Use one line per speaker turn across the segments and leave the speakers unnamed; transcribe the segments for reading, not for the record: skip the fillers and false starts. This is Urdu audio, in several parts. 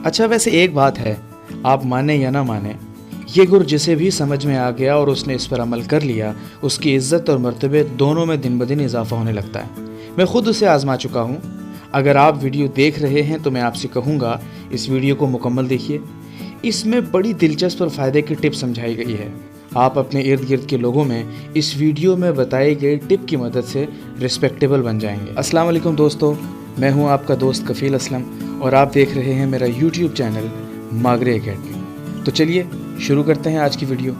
اچھا ویسے ایک بات ہے، آپ مانیں یا نہ مانیں، یہ گر جسے بھی سمجھ میں آ گیا اور اس نے اس پر عمل کر لیا، اس کی عزت اور مرتبے دونوں میں دن بدن اضافہ ہونے لگتا ہے۔ میں خود اسے آزما چکا ہوں۔ اگر آپ ویڈیو دیکھ رہے ہیں تو میں آپ سے کہوں گا اس ویڈیو کو مکمل دیکھیے، اس میں بڑی دلچسپ اور فائدے کی ٹپ سمجھائی گئی ہے۔ آپ اپنے ارد گرد کے لوگوں میں اس ویڈیو میں بتائی گئی ٹپ کی مدد سے رسپیکٹیبل بن جائیں گے۔ السلام علیکم دوستو، میں ہوں آپ کا دوست کفیل اسلم اور آپ دیکھ رہے ہیں میرا یوٹیوب چینل ماگرے اکیڈمی۔ تو چلیے شروع کرتے ہیں آج کی ویڈیو۔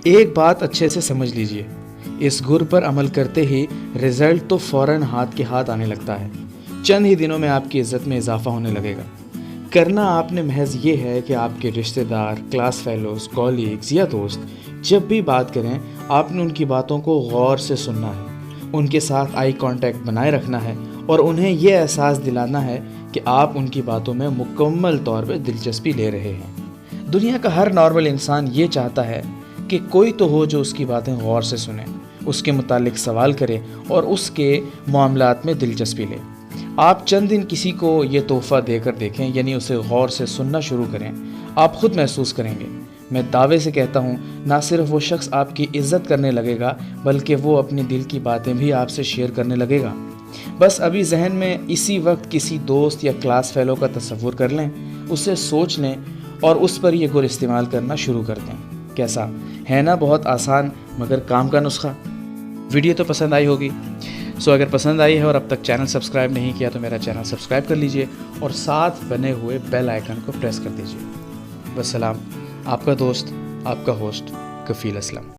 ایک بات اچھے سے سمجھ لیجئے، اس گر پر عمل کرتے ہی رزلٹ تو فوراً ہاتھ کے ہاتھ آنے لگتا ہے۔ چند ہی دنوں میں آپ کی عزت میں اضافہ ہونے لگے گا۔ کرنا آپ نے محض یہ ہے کہ آپ کے رشتہ دار، کلاس فیلوز، کولیگز یا دوست جب بھی بات کریں، آپ نے ان کی باتوں کو غور سے سننا ہے، ان کے ساتھ آئی کانٹیکٹ بنائے رکھنا ہے اور انہیں یہ احساس دلانا ہے کہ آپ ان کی باتوں میں مکمل طور پہ دلچسپی لے رہے ہیں۔ دنیا کا ہر نارمل انسان یہ چاہتا ہے کہ کوئی تو ہو جو اس کی باتیں غور سے سنے، اس کے متعلق سوال کرے اور اس کے معاملات میں دلچسپی لے۔ آپ چند دن کسی کو یہ تحفہ دے کر دیکھیں، یعنی اسے غور سے سننا شروع کریں، آپ خود محسوس کریں گے۔ میں دعوے سے کہتا ہوں، نہ صرف وہ شخص آپ کی عزت کرنے لگے گا بلکہ وہ اپنے دل کی باتیں بھی آپ سے شیئر کرنے لگے گا۔ بس ابھی ذہن میں اسی وقت کسی دوست یا کلاس فیلو کا تصور کر لیں، اسے سوچ لیں اور اس پر یہ گر استعمال کرنا شروع کر دیں۔ کیسا ہے نا؟ بہت آسان مگر کام کا نسخہ۔ ویڈیو تو پسند آئی ہوگی، اگر پسند آئی ہے اور اب تک چینل سبسکرائب نہیں کیا تو میرا چینل سبسکرائب کر لیجئے اور ساتھ بنے ہوئے بیل آئیکن کو پریس کر دیجئے۔ والسلام، آپ کا دوست، آپ کا ہوسٹ کفیل اسلم۔